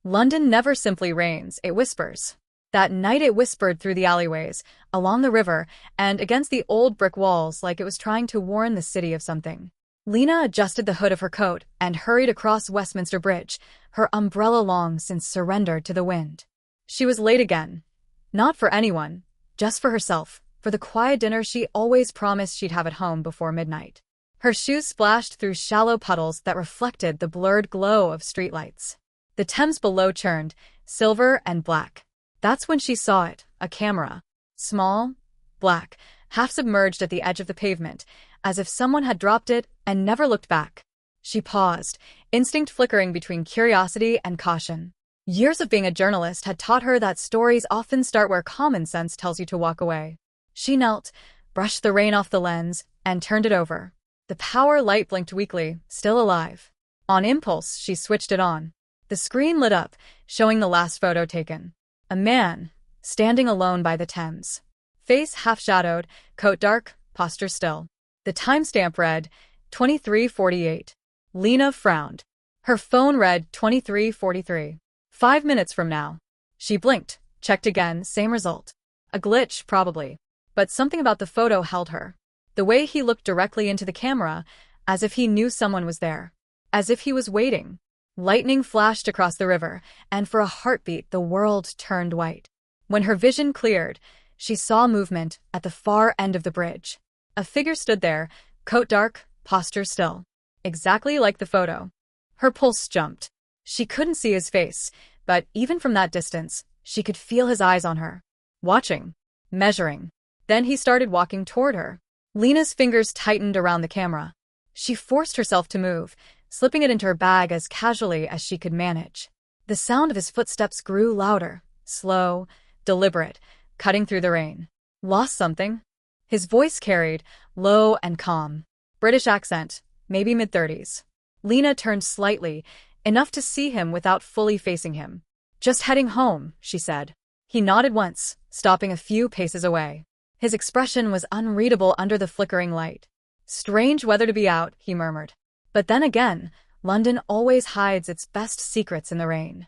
London never simply rains, it whispers. That night it whispered through the alleyways, along the river, and against the old brick walls like it was trying to warn the city of something. Lena adjusted the hood of her coat and hurried across Westminster Bridge, her umbrella long since surrendered to the wind. She was late again. Not for anyone, just for herself, for the quiet dinner she always promised she'd have at home before midnight. Her shoes splashed through shallow puddles that reflected the blurred glow of streetlights. The Thames below churned, silver and black. That's when she saw it, a camera. Small, black, half submerged at the edge of the pavement, as if someone had dropped it and never looked back. She paused, instinct flickering between curiosity and caution. Years of being a journalist had taught her that stories often start where common sense tells you to walk away. She knelt, brushed the rain off the lens, and turned it over. The power light blinked weakly, still alive. On impulse, she switched it on. The screen lit up, showing the last photo taken. A man, standing alone by the Thames. Face half-shadowed, coat dark, posture still. The timestamp read, 23:48. Lena frowned. Her phone read 23:43. 5 minutes from now. She blinked, checked again, same result. A glitch, probably. But something about the photo held her. The way he looked directly into the camera, as if he knew someone was there. As if he was waiting. Lightning flashed across the river, and for a heartbeat the world turned white. When her vision cleared, she saw movement at the far end of the bridge. A figure stood there, coat dark, posture still. Exactly like the photo. Her pulse jumped. She couldn't see his face, but even from that distance, she could feel his eyes on her. Watching. Measuring. Then he started walking toward her. Lena's fingers tightened around the camera. She forced herself to move, slipping it into her bag as casually as she could manage. The sound of his footsteps grew louder, slow, deliberate, cutting through the rain. Lost something? His voice carried, low and calm. British accent, maybe mid-30s. Lena turned slightly, enough to see him without fully facing him. Just heading home, she said. He nodded once, stopping a few paces away. His expression was unreadable under the flickering light. Strange weather to be out, he murmured. But then again, London always hides its best secrets in the rain.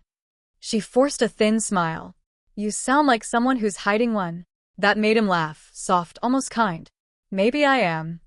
She forced a thin smile. You sound like someone who's hiding one. That made him laugh, soft, almost kind. Maybe I am.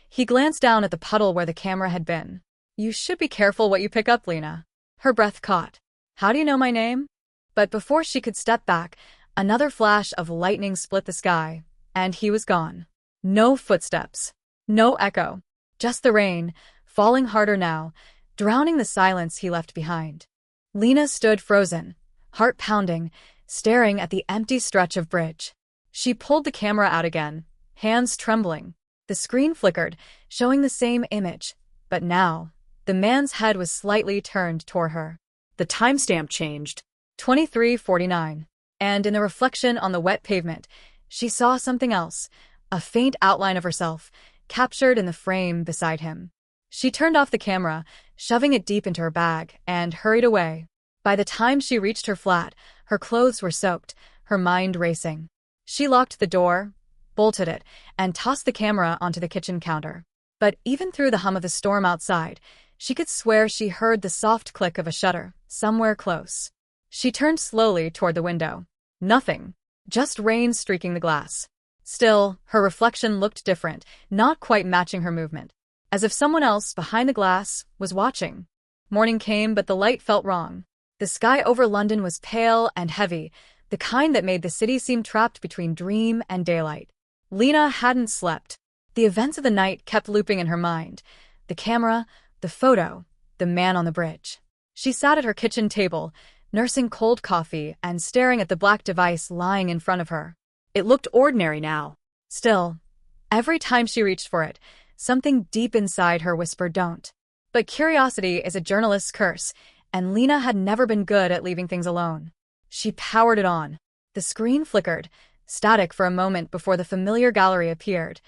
He glanced down at the puddle where the camera had been. You should be careful what you pick up, Lena. Her breath caught. How do you know my name? But before she could step back, another flash of lightning split the sky, and he was gone. No footsteps. No echo. Just the rain, falling harder now, drowning the silence he left behind. Lena stood frozen, heart pounding, staring at the empty stretch of bridge. She pulled the camera out again, hands trembling. The screen flickered, showing the same image, but now, the man's head was slightly turned toward her. The timestamp changed. 23:49. And in the reflection on the wet pavement, she saw something else, a faint outline of herself, captured in the frame beside him. She turned off the camera, shoving it deep into her bag, and hurried away. By the time she reached her flat, her clothes were soaked, her mind racing. She locked the door, bolted it, and tossed the camera onto the kitchen counter. But even through the hum of the storm outside, she could swear she heard the soft click of a shutter, somewhere close. She turned slowly toward the window. Nothing. Just rain streaking the glass. Still, her reflection looked different, not quite matching her movement. As if someone else, behind the glass, was watching. Morning came, but the light felt wrong. The sky over London was pale and heavy, the kind that made the city seem trapped between dream and daylight. Lena hadn't slept. The events of the night kept looping in her mind. The camera, the photo, the man on the bridge. She sat at her kitchen table, nursing cold coffee and staring at the black device lying in front of her. It looked ordinary now. Still, every time she reached for it, something deep inside her whispered don't. But curiosity is a journalist's curse, and Lena had never been good at leaving things alone. She powered it on. The screen flickered, static for a moment before the familiar gallery appeared.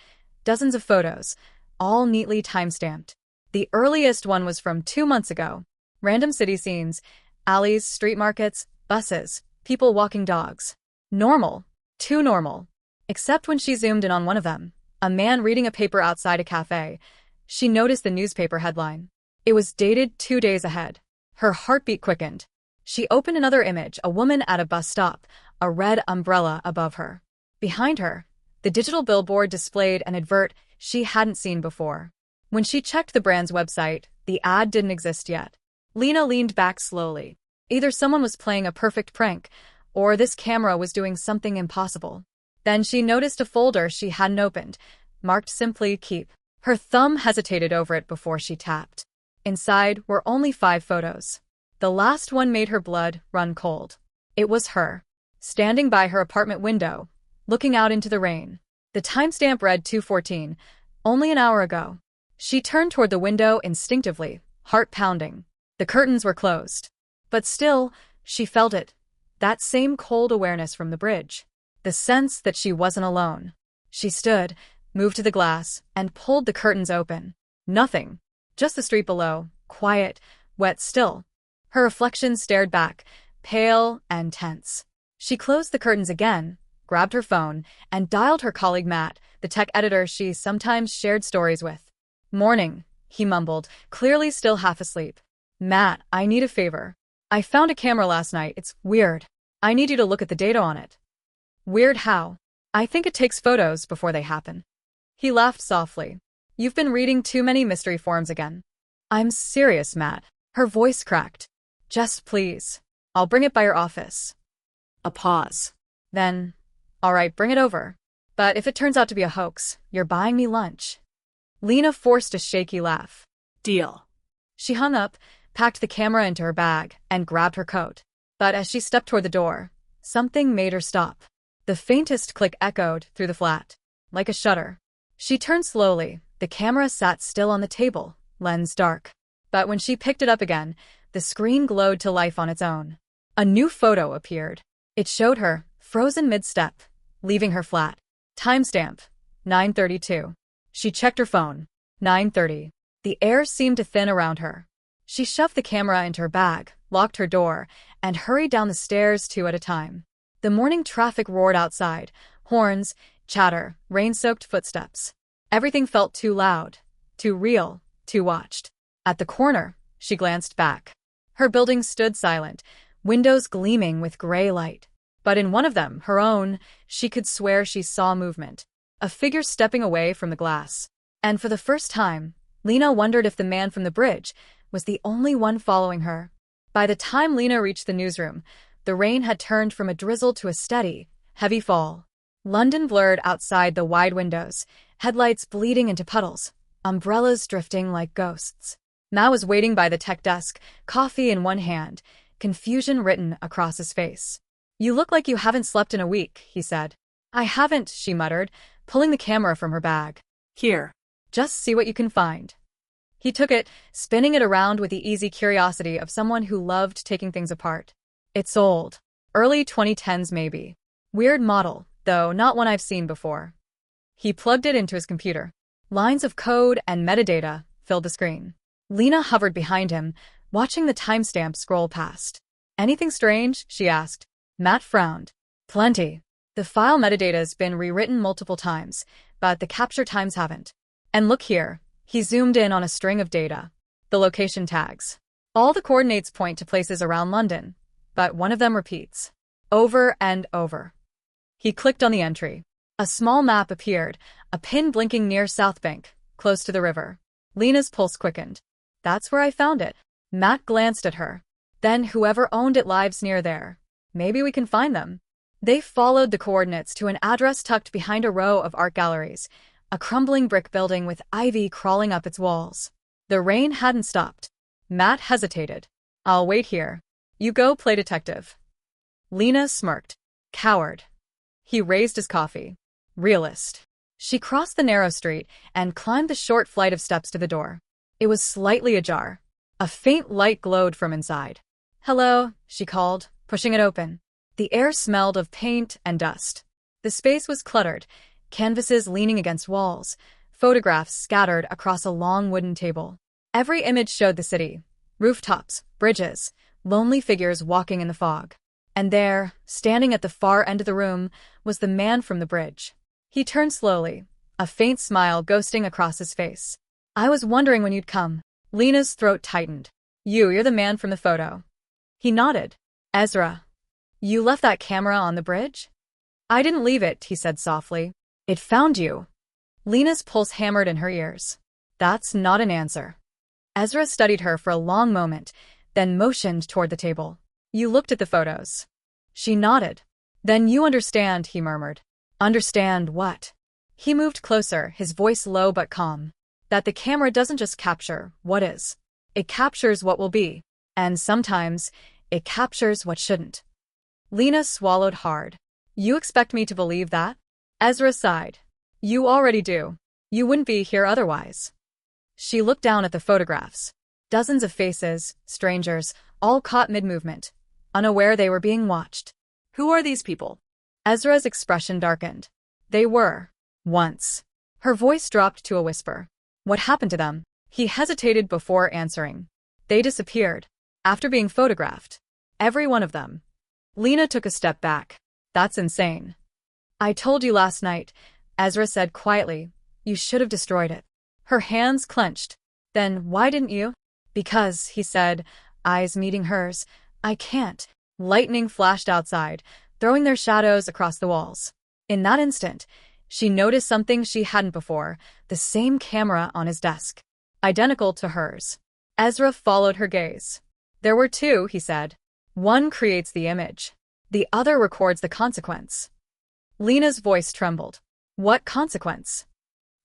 Dozens of photos, all neatly time-stamped. The earliest one was from 2 months ago. Random city scenes, alleys, street markets, buses, people walking dogs. Normal. Too normal. Except when she zoomed in on one of them, a man reading a paper outside a cafe. She noticed the newspaper headline. It was dated 2 days ahead. Her heartbeat quickened. She opened another image, a woman at a bus stop, a red umbrella above her. Behind her, the digital billboard displayed an advert she hadn't seen before. When she checked the brand's website, the ad didn't exist yet. Lena leaned back slowly. Either someone was playing a perfect prank, or this camera was doing something impossible. Then she noticed a folder she hadn't opened, marked simply Keep. Her thumb hesitated over it before she tapped. Inside were only 5 photos. The last one made her blood run cold. It was her, standing by her apartment window, looking out into the rain. The timestamp read 2:14, only an hour ago. She turned toward the window instinctively, heart pounding. The curtains were closed. But still, she felt it. That same cold awareness from the bridge. The sense that she wasn't alone. She stood, moved to the glass, and pulled the curtains open. Nothing. Just the street below, quiet, wet still. Her reflection stared back, pale and tense. She closed the curtains again, grabbed her phone, and dialed her colleague Matt, the tech editor she sometimes shared stories with. "Morning," he mumbled, clearly still half asleep. "Matt, I need a favor. I found a camera last night. It's weird. I need you to look at the data on it." "Weird how?" "I think it takes photos before they happen." He laughed softly. "You've been reading too many mystery forums again." "I'm serious, Matt." Her voice cracked. "Just please. I'll bring it by your office." A pause. Then, "All right, bring it over. But if it turns out to be a hoax, you're buying me lunch." Lena forced a shaky laugh. "Deal." She hung up, packed the camera into her bag, and grabbed her coat. But as she stepped toward the door, something made her stop. The faintest click echoed through the flat, like a shutter. She turned slowly. The camera sat still on the table, lens dark. But when she picked it up again, the screen glowed to life on its own. A new photo appeared. It showed her, frozen mid-step, leaving her flat. Timestamp, 9:32. She checked her phone. 9:30. The air seemed to thin around her. She shoved the camera into her bag, locked her door, and hurried down the stairs 2 at a time. The morning traffic roared outside, horns, chatter, rain-soaked footsteps. Everything felt too loud, too real, too watched. At the corner, she glanced back. Her building stood silent, windows gleaming with gray light. But in one of them, her own, she could swear she saw movement. A figure stepping away from the glass. And for the first time, Lena wondered if the man from the bridge was the only one following her. By the time Lena reached the newsroom, the rain had turned from a drizzle to a steady, heavy fall. London blurred outside the wide windows, headlights bleeding into puddles, umbrellas drifting like ghosts. Matt was waiting by the tech desk, coffee in one hand, confusion written across his face. "You look like you haven't slept in a week," he said. "I haven't," she muttered, pulling the camera from her bag. "Here. Just see what you can find." He took it, spinning it around with the easy curiosity of someone who loved taking things apart. "It's old. Early 2010s maybe. Weird model, though not one I've seen before." He plugged it into his computer. Lines of code and metadata filled the screen. Lena hovered behind him, watching the timestamp scroll past. "Anything strange?" she asked. Matt frowned. "Plenty. The file metadata's been rewritten multiple times, but the capture times haven't. And look here." He zoomed in on a string of data. The location tags. All the coordinates point to places around London, but one of them repeats. Over and over. He clicked on the entry. A small map appeared, a pin blinking near South Bank, close to the river. Lena's pulse quickened. "That's where I found it." Matt glanced at her. "Then whoever owned it lives near there. Maybe we can find them." They followed the coordinates to an address tucked behind a row of art galleries, a crumbling brick building with ivy crawling up its walls. The rain hadn't stopped. Matt hesitated. "I'll wait here. You go play detective." Lena smirked. "Coward." He raised his coffee. "Realist." She crossed the narrow street and climbed the short flight of steps to the door. It was slightly ajar. A faint light glowed from inside. "Hello," she called, pushing it open. The air smelled of paint and dust. The space was cluttered, canvases leaning against walls, photographs scattered across a long wooden table. Every image showed the city, rooftops, bridges, lonely figures walking in the fog. And there, standing at the far end of the room, was the man from the bridge. He turned slowly, a faint smile ghosting across his face. "I was wondering when you'd come." Lena's throat tightened. You're the man from the photo." He nodded. Ezra, you left that camera on the bridge? I didn't leave it, he said softly. It found you. Lena's pulse hammered in her ears. That's not an answer. Ezra studied her for a long moment, then motioned toward the table. You looked at the photos. She nodded. Then you understand, he murmured. Understand what? He moved closer, his voice low but calm. That the camera doesn't just capture what is. It captures what will be. And sometimes, it captures what shouldn't. Lena swallowed hard. You expect me to believe that? Ezra sighed. You already do. You wouldn't be here otherwise. She looked down at the photographs. Dozens of faces, strangers, all caught mid-movement, unaware they were being watched. Who are these people? Ezra's expression darkened. They were. Once. Her voice dropped to a whisper. What happened to them? He hesitated before answering. They disappeared. After being photographed. Every one of them. Lena took a step back. That's insane. I told you last night, Ezra said quietly. You should have destroyed it. Her hands clenched. Then why didn't you? Because, he said, eyes meeting hers. I can't. Lightning flashed outside, throwing their shadows across the walls. In that instant, she noticed something she hadn't before, the same camera on his desk. Identical to hers. Ezra followed her gaze. There were two, he said. One creates the image. The other records the consequence. Lena's voice trembled. What consequence?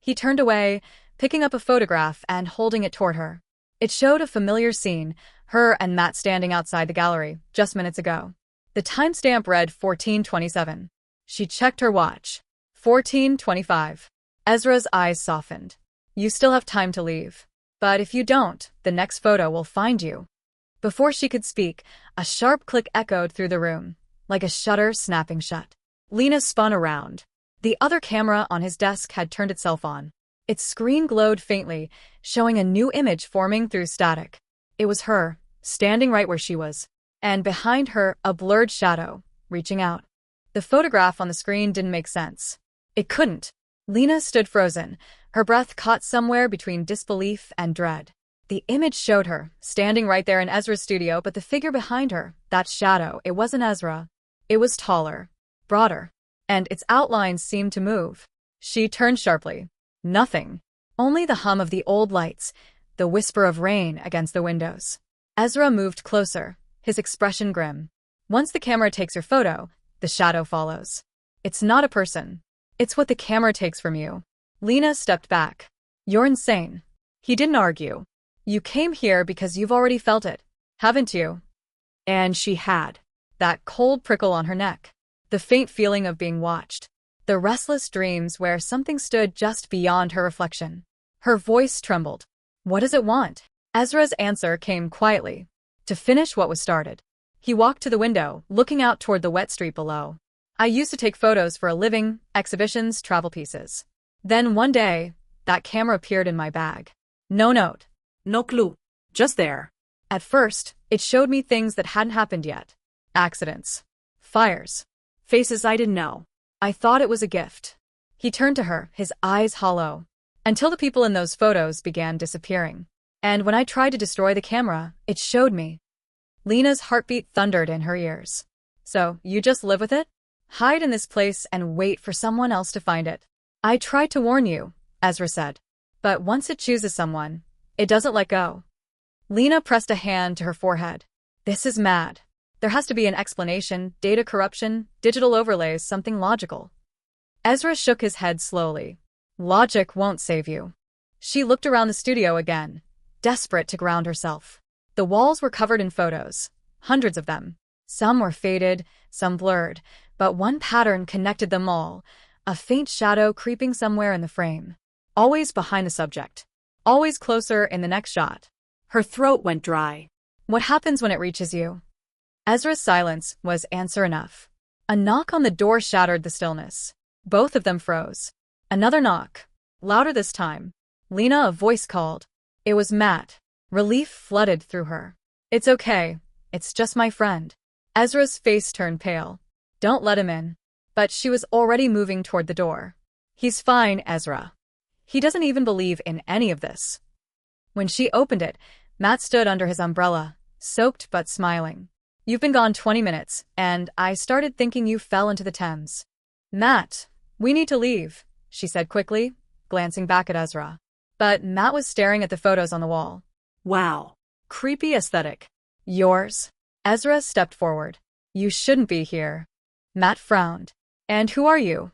He turned away, picking up a photograph and holding it toward her. It showed a familiar scene, her and Matt standing outside the gallery, just minutes ago. The timestamp read 14:27. She checked her watch. 14:25. Ezra's eyes softened. You still have time to leave. But if you don't, the next photo will find you. Before she could speak, a sharp click echoed through the room, like a shutter snapping shut. Lena spun around. The other camera on his desk had turned itself on. Its screen glowed faintly, showing a new image forming through static. It was her, standing right where she was, and behind her, a blurred shadow, reaching out. The photograph on the screen didn't make sense. It couldn't. Lena stood frozen, her breath caught somewhere between disbelief and dread. The image showed her, standing right there in Ezra's studio, but the figure behind her, that shadow, it wasn't Ezra. It was taller, broader, and its outlines seemed to move. She turned sharply. Nothing. Only the hum of the old lights, the whisper of rain against the windows. Ezra moved closer, his expression grim. Once the camera takes your photo, the shadow follows. It's not a person. It's what the camera takes from you. Lena stepped back. You're insane. He didn't argue. You came here because you've already felt it, haven't you? And she had. That cold prickle on her neck. The faint feeling of being watched. The restless dreams where something stood just beyond her reflection. Her voice trembled. What does it want? Ezra's answer came quietly. To finish what was started. He walked to the window, looking out toward the wet street below. I used to take photos for a living, exhibitions, travel pieces. Then one day, that camera appeared in my bag. No note. No clue. Just there. At first, it showed me things that hadn't happened yet. Accidents. Fires. Faces I didn't know. I thought it was a gift. He turned to her, his eyes hollow. Until the people in those photos began disappearing. And when I tried to destroy the camera, it showed me. Lena's heartbeat thundered in her ears. So, you just live with it? Hide in this place and wait for someone else to find it. I tried to warn you, Ezra said. But once it chooses someone, it doesn't let go. Lena pressed a hand to her forehead. This is mad. There has to be an explanation, data corruption, digital overlays, something logical. Ezra shook his head slowly. Logic won't save you. She looked around the studio again, desperate to ground herself. The walls were covered in photos, hundreds of them. Some were faded, some blurred, but one pattern connected them all, a faint shadow creeping somewhere in the frame. Always behind the subject. Always closer in the next shot. Her throat went dry. What happens when it reaches you? Ezra's silence was answer enough. A knock on the door shattered the stillness. Both of them froze. Another knock. Louder this time. Lena, a voice called. It was Matt. Relief flooded through her. It's okay. It's just my friend. Ezra's face turned pale. Don't let him in. But she was already moving toward the door. He's fine, Ezra. He doesn't even believe in any of this. When she opened it, Matt stood under his umbrella, soaked but smiling. You've been gone 20 minutes, and I started thinking you fell into the Thames. Matt, we need to leave, she said quickly, glancing back at Ezra. But Matt was staring at the photos on the wall. Wow. Creepy aesthetic. Yours? Ezra stepped forward. You shouldn't be here. Matt frowned. And who are you?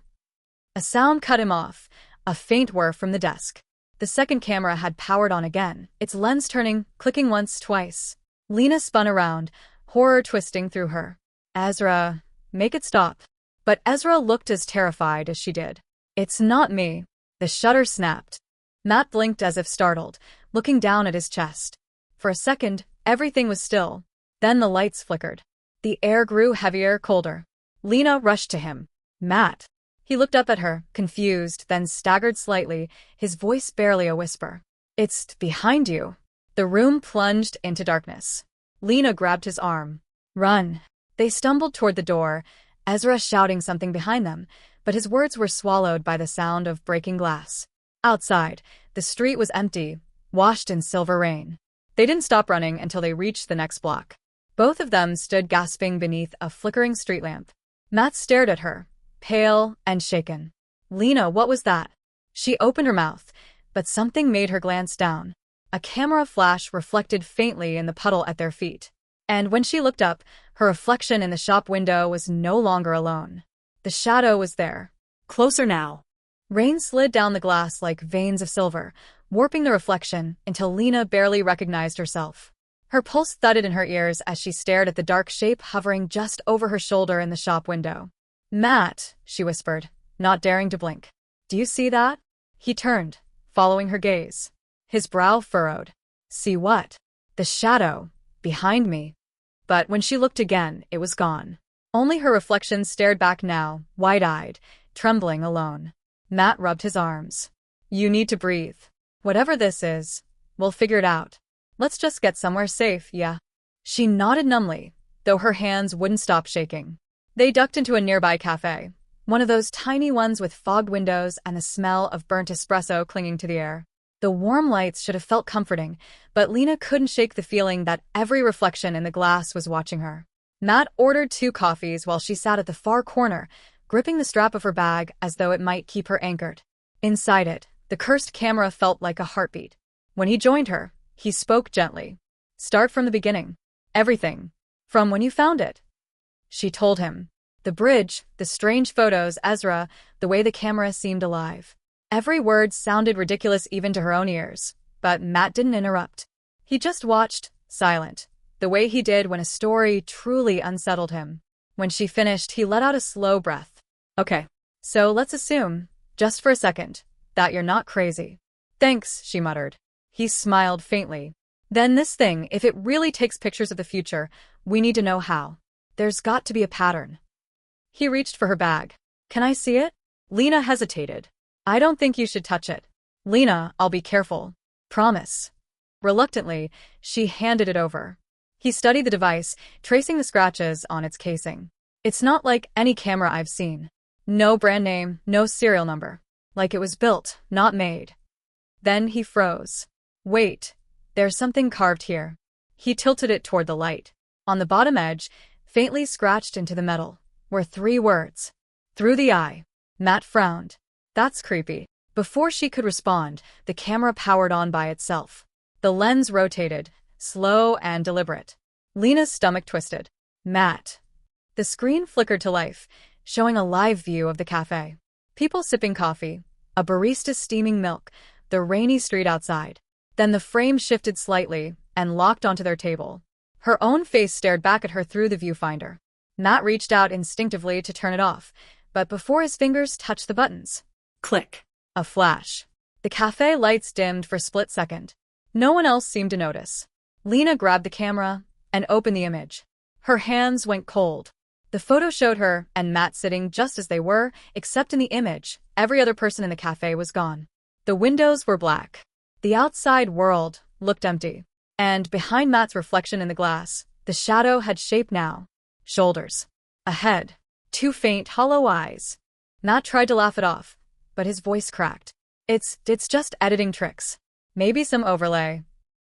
A sound cut him off, a faint whir from the desk. The second camera had powered on again, its lens turning, clicking once, twice. Lena spun around, horror twisting through her. Ezra, make it stop. But Ezra looked as terrified as she did. It's not me. The shutter snapped. Matt blinked as if startled, looking down at his chest. For a second, everything was still. Then the lights flickered. The air grew heavier, colder. Lena rushed to him. Matt. He looked up at her, confused, then staggered slightly, his voice barely a whisper. It's behind you. The room plunged into darkness. Lena grabbed his arm. Run. They stumbled toward the door, Ezra shouting something behind them, but his words were swallowed by the sound of breaking glass. Outside, the street was empty, washed in silver rain. They didn't stop running until they reached the next block. Both of them stood gasping beneath a flickering street lamp. Matt stared at her, pale and shaken. Lena, what was that? She opened her mouth, but something made her glance down. A camera flash reflected faintly in the puddle at their feet. And when she looked up, her reflection in the shop window was no longer alone. The shadow was there. Closer now. Rain slid down the glass like veins of silver, warping the reflection until Lena barely recognized herself. Her pulse thudded in her ears as she stared at the dark shape hovering just over her shoulder in the shop window. Matt, she whispered, not daring to blink. Do you see that? He turned, following her gaze. His brow furrowed. See what? The shadow, behind me. But when she looked again, it was gone. Only her reflection stared back now, wide-eyed, trembling alone. Matt rubbed his arms. You need to breathe. Whatever this is, we'll figure it out. Let's just get somewhere safe, yeah? She nodded numbly, though her hands wouldn't stop shaking. They ducked into a nearby cafe, one of those tiny ones with fogged windows and the smell of burnt espresso clinging to the air. The warm lights should have felt comforting, but Lena couldn't shake the feeling that every reflection in the glass was watching her. Matt ordered 2 coffees while she sat at the far corner, gripping the strap of her bag as though it might keep her anchored. Inside it, the cursed camera felt like a heartbeat. When he joined her, he spoke gently. Start from the beginning. Everything. From when you found it. She told him. The bridge, the strange photos, Ezra, the way the camera seemed alive. Every word sounded ridiculous even to her own ears, but Matt didn't interrupt. He just watched, silent, the way he did when a story truly unsettled him. When she finished, he let out a slow breath. Okay, so let's assume, just for a second, that you're not crazy. Thanks, she muttered. He smiled faintly. Then this thing, if it really takes pictures of the future, we need to know how. There's got to be a pattern. He reached for her bag. Can I see it? Lena hesitated. I don't think you should touch it. Lena, I'll be careful. Promise. Reluctantly, she handed it over. He studied the device, tracing the scratches on its casing. It's not like any camera I've seen. No brand name, no serial number. Like it was built, not made. Then he froze. Wait, there's something carved here. He tilted it toward the light. On the bottom edge, faintly scratched into the metal, were 3 words. Through the eye. Matt frowned. That's creepy. Before she could respond, the camera powered on by itself. The lens rotated, slow and deliberate. Lena's stomach twisted. Matt. The screen flickered to life, showing a live view of the cafe. People sipping coffee, a barista steaming milk, the rainy street outside. Then the frame shifted slightly and locked onto their table. Her own face stared back at her through the viewfinder. Matt reached out instinctively to turn it off, but before his fingers touched the buttons. Click. A flash. The cafe lights dimmed for a split second. No one else seemed to notice. Lena grabbed the camera and opened the image. Her hands went cold. The photo showed her and Matt sitting just as they were, except in the image, every other person in the cafe was gone. The windows were black. The outside world looked empty. And behind Matt's reflection in the glass, the shadow had shape now. Shoulders. A head. 2 faint, hollow eyes. Matt tried to laugh it off, but his voice cracked. It's just editing tricks. Maybe some overlay.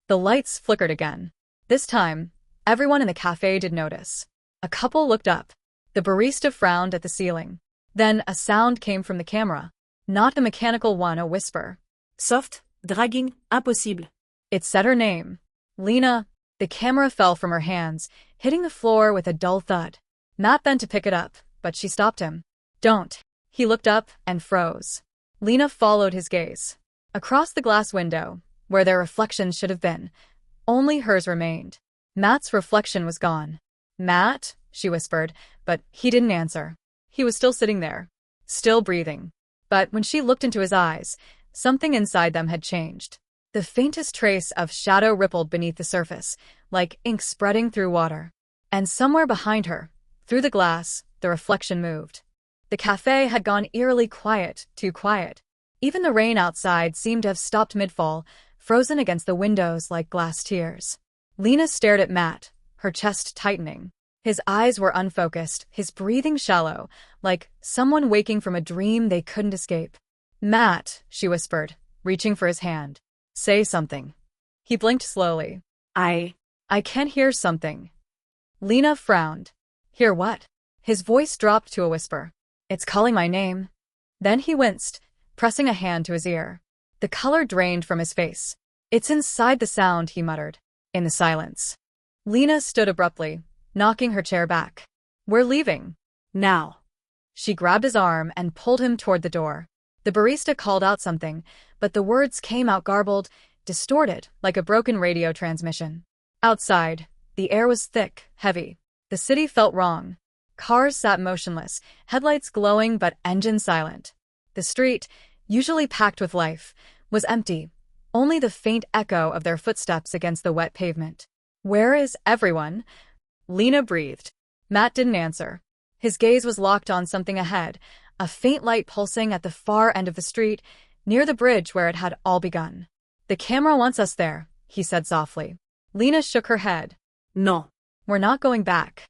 The lights flickered again. This time, Everyone in the cafe did notice. A couple looked up. The barista frowned at the ceiling. Then a sound came from the camera. Not a mechanical one, a whisper. Soft, dragging, impossible. It said her name. Lena. The camera fell from her hands, hitting the floor with a dull thud. Matt bent to pick it up, but she stopped him. Don't. He looked up and froze. Lena followed his gaze. Across the glass window, where their reflections should have been, only hers remained. Matt's reflection was gone. Matt, she whispered, but he didn't answer. He was still sitting there, still breathing. But when she looked into his eyes, something inside them had changed. The faintest trace of shadow rippled beneath the surface, like ink spreading through water. And somewhere behind her, through the glass, the reflection moved. The cafe had gone eerily quiet, too quiet. Even the rain outside seemed to have stopped mid-fall, frozen against the windows like glass tears. Lena stared at Matt, her chest tightening. His eyes were unfocused, his breathing shallow, like someone waking from a dream they couldn't escape. Matt, she whispered, reaching for his hand. Say something. He blinked slowly. I can't hear something. Lena frowned. Hear what? His voice dropped to a whisper. It's calling my name. Then he winced, pressing a hand to his ear. The color drained from his face. It's inside the sound, he muttered. In the silence. Lena stood abruptly, knocking her chair back. We're leaving. Now. She grabbed his arm and pulled him toward the door. The barista called out something, but the words came out garbled, distorted, like a broken radio transmission. Outside, the air was thick, heavy. The city felt wrong. Cars sat motionless, headlights glowing but engine silent. The street, usually packed with life, was empty, only the faint echo of their footsteps against the wet pavement. Where is everyone? Lena breathed. Matt didn't answer. His gaze was locked on something ahead, a faint light pulsing at the far end of the street, near the bridge where it had all begun. The camera wants us there, he said softly. Lena shook her head. No. We're not going back.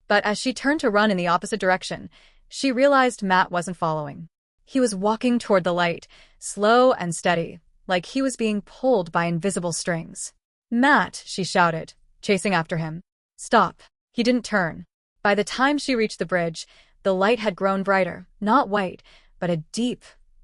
But as she turned to run in the opposite direction, she realized Matt wasn't following. He was walking toward the light, slow and steady, like he was being pulled by invisible strings. Matt, she shouted, chasing after him. Stop. He didn't turn. By the time she reached the bridge, the light had grown brighter, not white, but a deep,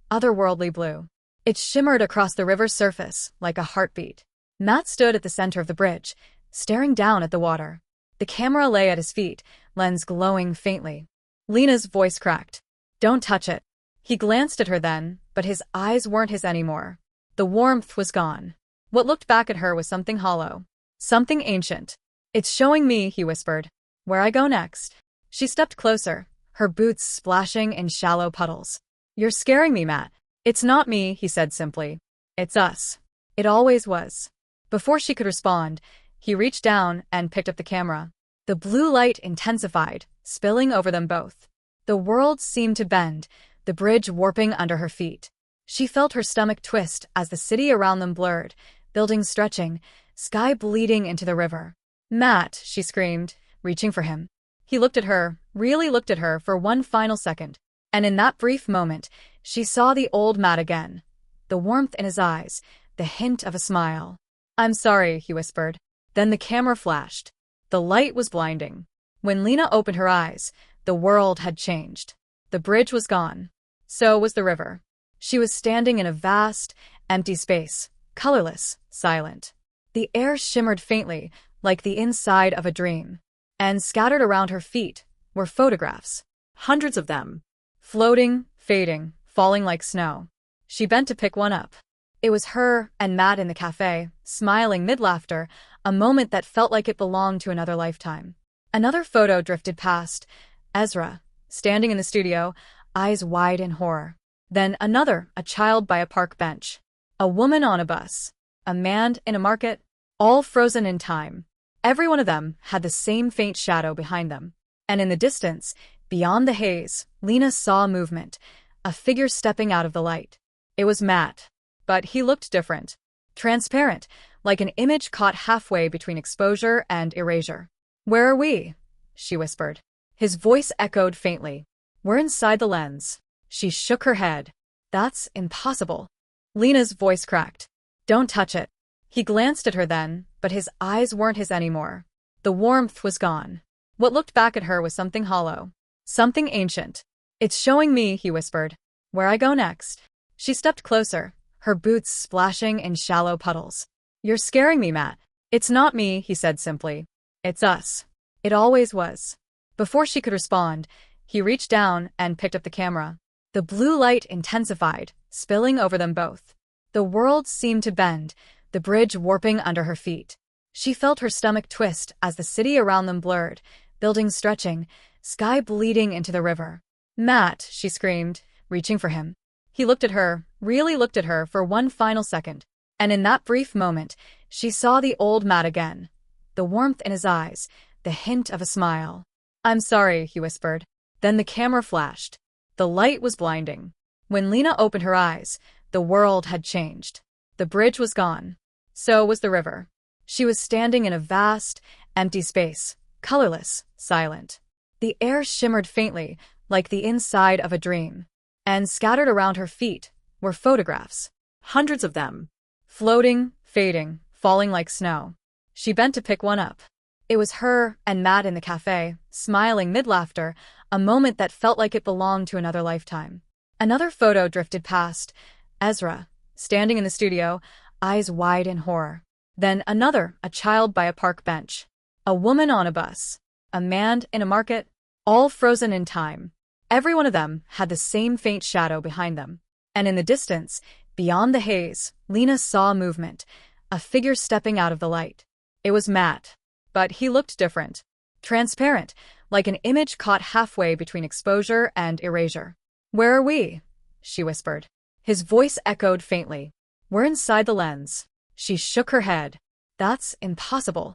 otherworldly blue. It shimmered across the river's surface like a heartbeat. Matt stood at the center of the bridge, staring down at the water. The camera lay at his feet, lens glowing faintly. Lena's voice cracked. Don't touch it. He glanced at her then, but his eyes weren't his anymore. The warmth was gone. What looked back at her was something hollow. Something ancient. It's showing me, he whispered. Where I go next. She stepped closer, her boots splashing in shallow puddles. You're scaring me, Matt. It's not me, he said simply. It's us. It always was. Before she could respond, he reached down and picked up the camera. The blue light intensified, spilling over them both. The world seemed to bend, the bridge warping under her feet. She felt her stomach twist as the city around them blurred, buildings stretching, sky bleeding into the river. Matt, she screamed, reaching for him. He looked at her, really looked at her for one final second. And in that brief moment, she saw the old Matt again. The warmth in his eyes, the hint of a smile. I'm sorry, he whispered. Then the camera flashed. The light was blinding. When Lena opened her eyes, the world had changed. The bridge was gone. So was the river. She was standing in a vast, empty space, colorless, silent. The air shimmered faintly, like the inside of a dream. And scattered around her feet were photographs. Hundreds of them. Floating, fading, falling like snow. She bent to pick one up. It was her and Matt in the cafe, smiling mid-laughter, a moment that felt like it belonged to another lifetime. Another photo drifted past. Ezra, standing in the studio, eyes wide in horror. Then another, a child by a park bench. A woman on a bus. A man in a market. All frozen in time. Every one of them had the same faint shadow behind them. And in the distance, beyond the haze, Lena saw movement, a figure stepping out of the light. It was Matt. But he looked different. Transparent, like an image caught halfway between exposure and erasure. Where are we? She whispered. His voice echoed faintly. We're inside the lens. She shook her head. That's impossible. Lena's voice cracked. Don't touch it. He glanced at her then, but his eyes weren't his anymore. The warmth was gone. What looked back at her was something hollow. Something ancient. "It's showing me," he whispered, "where I go next." She stepped closer, her boots splashing in shallow puddles. "You're scaring me, Matt." "It's not me," he said simply. "It's us. It always was." Before she could respond, he reached down and picked up the camera. The blue light intensified, spilling over them both. The world seemed to bend, the bridge warping under her feet. She felt her stomach twist as the city around them blurred, buildings stretching, sky bleeding into the river. "Matt," she screamed, reaching for him. He looked at her, really looked at her for one final second. And in that brief moment, she saw the old Matt again. The warmth in his eyes, the hint of a smile. "I'm sorry," he whispered. Then the camera flashed. The light was blinding. When Lena opened her eyes, the world had changed. The bridge was gone. So was the river. She was standing in a vast, empty space, colorless, silent. The air shimmered faintly, like the inside of a dream. And scattered around her feet were photographs. Hundreds of them. Floating, fading, falling like snow. She bent to pick one up. It was her and Matt in the cafe, smiling mid-laughter, a moment that felt like it belonged to another lifetime. Another photo drifted past. Ezra, standing in the studio, eyes wide in horror. Then another, a child by a park bench. A woman on a bus. A man in a market. All frozen in time. Every one of them had the same faint shadow behind them. And in the distance, beyond the haze, Lena saw movement, a figure stepping out of the light. It was Matt. But he looked different. Transparent, like an image caught halfway between exposure and erasure. "Where are we?" she whispered. His voice echoed faintly. "We're inside the lens." She shook her head. "That's impossible."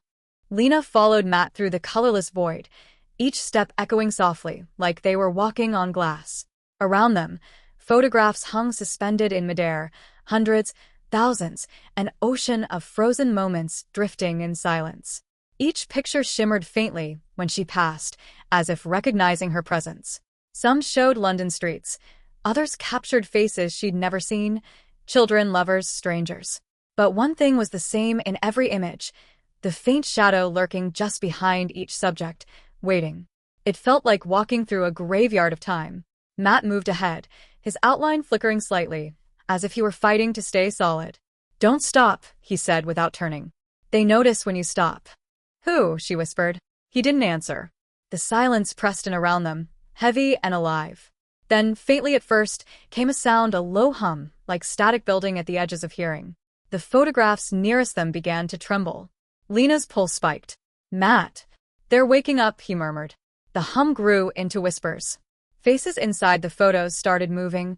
Lena followed Matt through the colorless void, each step echoing softly, like they were walking on glass. Around them, photographs hung suspended in midair, hundreds, thousands, an ocean of frozen moments drifting in silence. Each picture shimmered faintly when she passed, as if recognizing her presence. Some showed London streets, others captured faces she'd never seen, children, lovers, strangers. But one thing was the same in every image, the faint shadow lurking just behind each subject, waiting. It felt like walking through a graveyard of time. Matt moved ahead, his outline flickering slightly, as if he were fighting to stay solid. "Don't stop," he said without turning. "They notice when you stop." "Who?" she whispered. He didn't answer. The silence pressed in around them, heavy and alive. Then, faintly at first, came a sound, a low hum, like static building at the edges of hearing. The photographs nearest them began to tremble. Lena's pulse spiked. "Matt." "They're waking up," he murmured. The hum grew into whispers. Faces inside the photos started moving,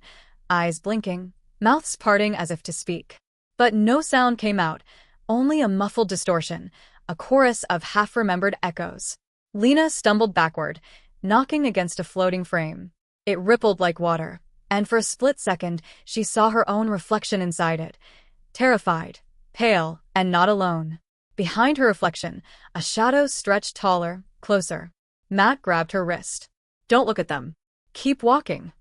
eyes blinking, mouths parting as if to speak. But no sound came out, only a muffled distortion, a chorus of half-remembered echoes. Lena stumbled backward, knocking against a floating frame. It rippled like water, and for a split second she saw her own reflection inside it. Terrified, pale, and not alone. Behind her reflection, a shadow stretched taller, closer. Matt grabbed her wrist. "Don't look at them. Keep walking."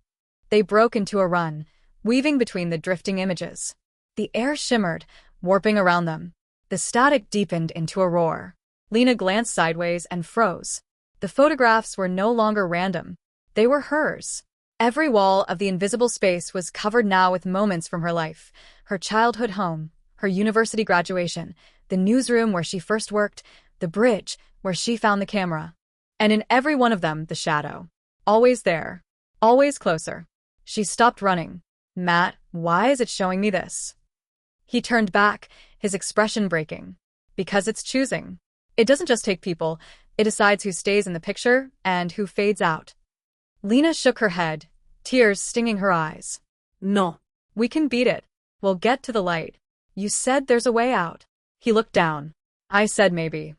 They broke into a run, weaving between the drifting images. The air shimmered, warping around them. The static deepened into a roar. Lena glanced sideways and froze. The photographs were no longer random. They were hers. Every wall of the invisible space was covered now with moments from her life. Her childhood home, her university graduation, the newsroom where she first worked, the bridge where she found the camera. And in every one of them, the shadow. Always there. Always closer. She stopped running. "Matt, why is it showing me this?" He turned back, his expression breaking. "Because it's choosing. It doesn't just take people, it decides who stays in the picture and who fades out." Lena shook her head, tears stinging her eyes. No. "We can beat it. We'll get to the light. You said there's a way out." He looked down. "I said maybe."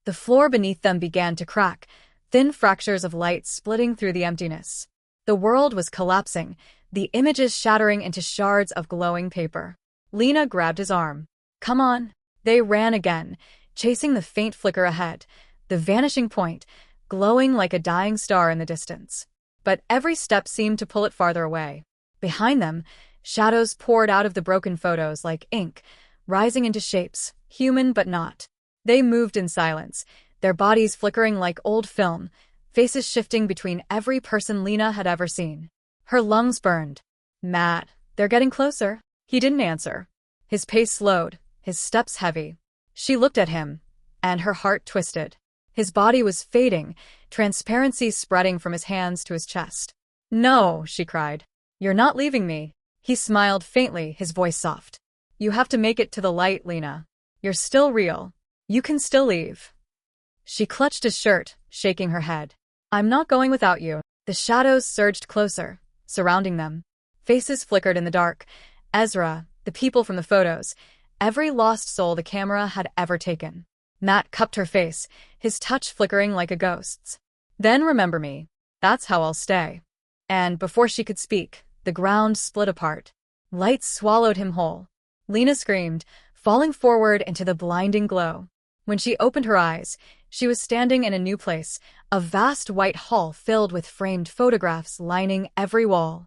The floor beneath them began to crack, thin fractures of light splitting through the emptiness. The world was collapsing, the images shattering into shards of glowing paper. Lena grabbed his arm. "Come on." They ran again, chasing the faint flicker ahead, the vanishing point, glowing like a dying star in the distance. But every step seemed to pull it farther away. Behind them, shadows poured out of the broken photos like ink, rising into shapes, human but not. They moved in silence, their bodies flickering like old film, faces shifting between every person Lena had ever seen. Her lungs burned. "Matt, they're getting closer." He didn't answer. His pace slowed, his steps heavy. She looked at him, and her heart twisted. His body was fading, transparency spreading from his hands to his chest. "No," she cried. "You're not leaving me." He smiled faintly, his voice soft. "You have to make it to the light, Lena. You're still real. You can still leave." She clutched his shirt, shaking her head. "I'm not going without you." The shadows surged closer, surrounding them. Faces flickered in the dark. Ezra, the people from the photos, every lost soul the camera had ever taken. Matt cupped her face, his touch flickering like a ghost's. "Then remember me. That's how I'll stay." And before she could speak, the ground split apart. Light swallowed him whole. Lena screamed, falling forward into the blinding glow. When she opened her eyes, she was standing in a new place, a vast white hall filled with framed photographs lining every wall.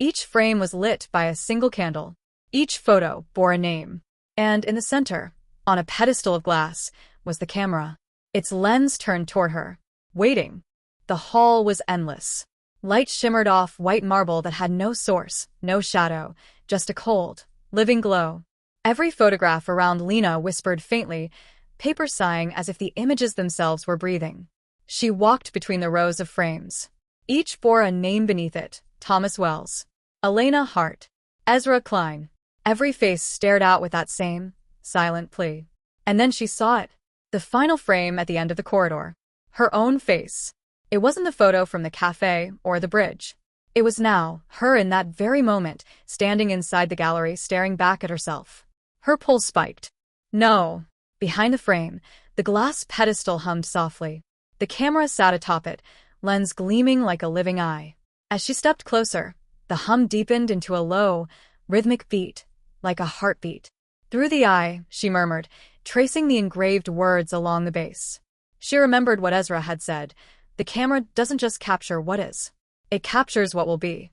Each frame was lit by a single candle. Each photo bore a name. And in the center, on a pedestal of glass, was the camera. Its lens turned toward her, waiting. The hall was endless. Light shimmered off white marble that had no source, no shadow, just a cold, living glow. Every photograph around Lena whispered faintly, paper sighing as if the images themselves were breathing. She walked between the rows of frames. Each bore a name beneath it: Thomas Wells, Elena Hart, Ezra Klein. Every face stared out with that same, silent plea. And then she saw it. The final frame at the end of the corridor. Her own face. It wasn't the photo from the cafe or the bridge. It was now, her in that very moment, standing inside the gallery staring back at herself. Her pulse spiked. No. Behind the frame, the glass pedestal hummed softly. The camera sat atop it, lens gleaming like a living eye. As she stepped closer, the hum deepened into a low, rhythmic beat, like a heartbeat. "Through the eye," she murmured, tracing the engraved words along the base. She remembered what Ezra had said. The camera doesn't just capture what is. It captures what will be.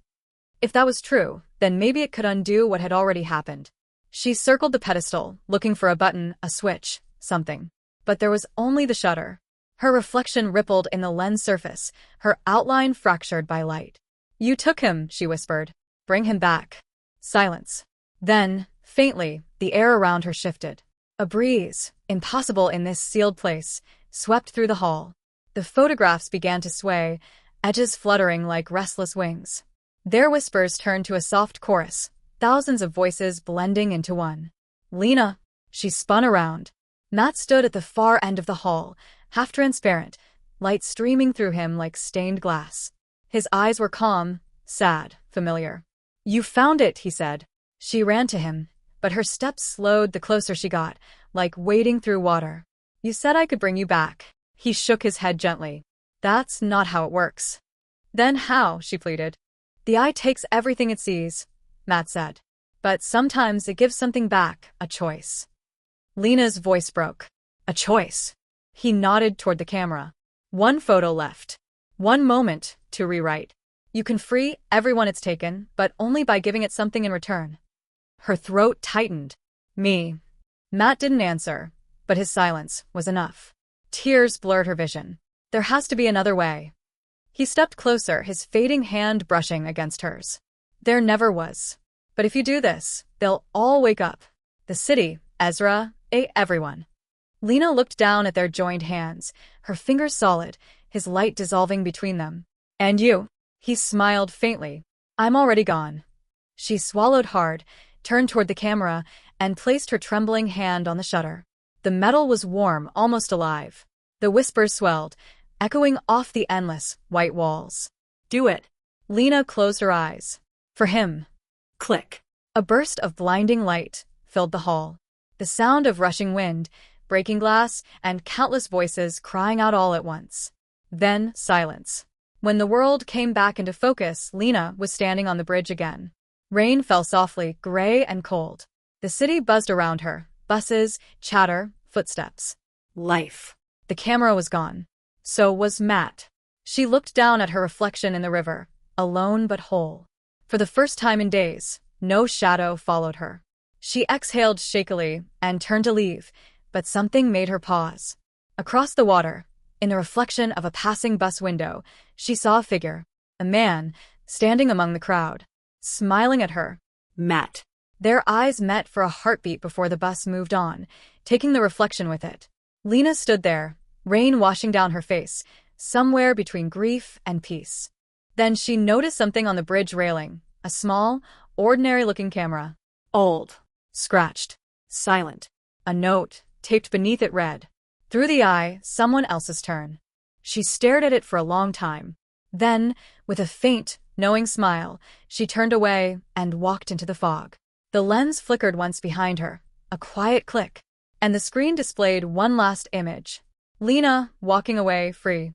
If that was true, then maybe it could undo what had already happened. She circled the pedestal, looking for a button, a switch, something. But there was only the shutter. Her reflection rippled in the lens surface, her outline fractured by light. "You took him," she whispered. "Bring him back." Silence. Then, faintly, the air around her shifted. A breeze, impossible in this sealed place, swept through the hall. The photographs began to sway, edges fluttering like restless wings. Their whispers turned to a soft chorus, thousands of voices blending into one. "Lena!" She spun around. Matt stood at the far end of the hall, half transparent, light streaming through him like stained glass. His eyes were calm, sad, familiar. "You found it," he said. She ran to him, but her steps slowed the closer she got, like wading through water. "You said I could bring you back." He shook his head gently. "That's not how it works." "Then how?" she pleaded. "The eye takes everything it sees," Matt said. "But sometimes it gives something back, a choice." Lena's voice broke. "A choice." He nodded toward the camera. "One photo left. One moment to rewrite. You can free everyone it's taken, but only by giving it something in return." Her throat tightened. "Me." Matt didn't answer, but his silence was enough. Tears blurred her vision. "There has to be another way." He stepped closer, his fading hand brushing against hers. "There never was. But if you do this, they'll all wake up. The city, Ezra, everyone." Lena looked down at their joined hands, her fingers solid, his light dissolving between them. "And you?" He smiled faintly. "I'm already gone." She swallowed hard, turned toward the camera, and placed her trembling hand on the shutter. The metal was warm, almost alive. The whispers swelled, echoing off the endless, white walls. "Do it." Lena closed her eyes. "For him." Click. A burst of blinding light filled the hall. The sound of rushing wind, breaking glass, and countless voices crying out all at once. Then silence. When the world came back into focus, Lena was standing on the bridge again. Rain fell softly, gray and cold. The city buzzed around her. Buses, chatter, footsteps. Life. The camera was gone. So was Matt. She looked down at her reflection in the river, alone but whole. For the first time in days, no shadow followed her. She exhaled shakily and turned to leave, but something made her pause. Across the water, in the reflection of a passing bus window, she saw a figure, a man, standing among the crowd, smiling at her. Matt. Their eyes met for a heartbeat before the bus moved on, taking the reflection with it. Lena stood there, rain washing down her face, somewhere between grief and peace. Then she noticed something on the bridge railing, a small, ordinary-looking camera. Old. Scratched. Silent. A note, taped beneath it read, "Through the eye, someone else's turn." She stared at it for a long time. Then, with a faint, knowing smile, she turned away and walked into the fog. The lens flickered once behind her, a quiet click, and the screen displayed one last image. Lena, walking away, free.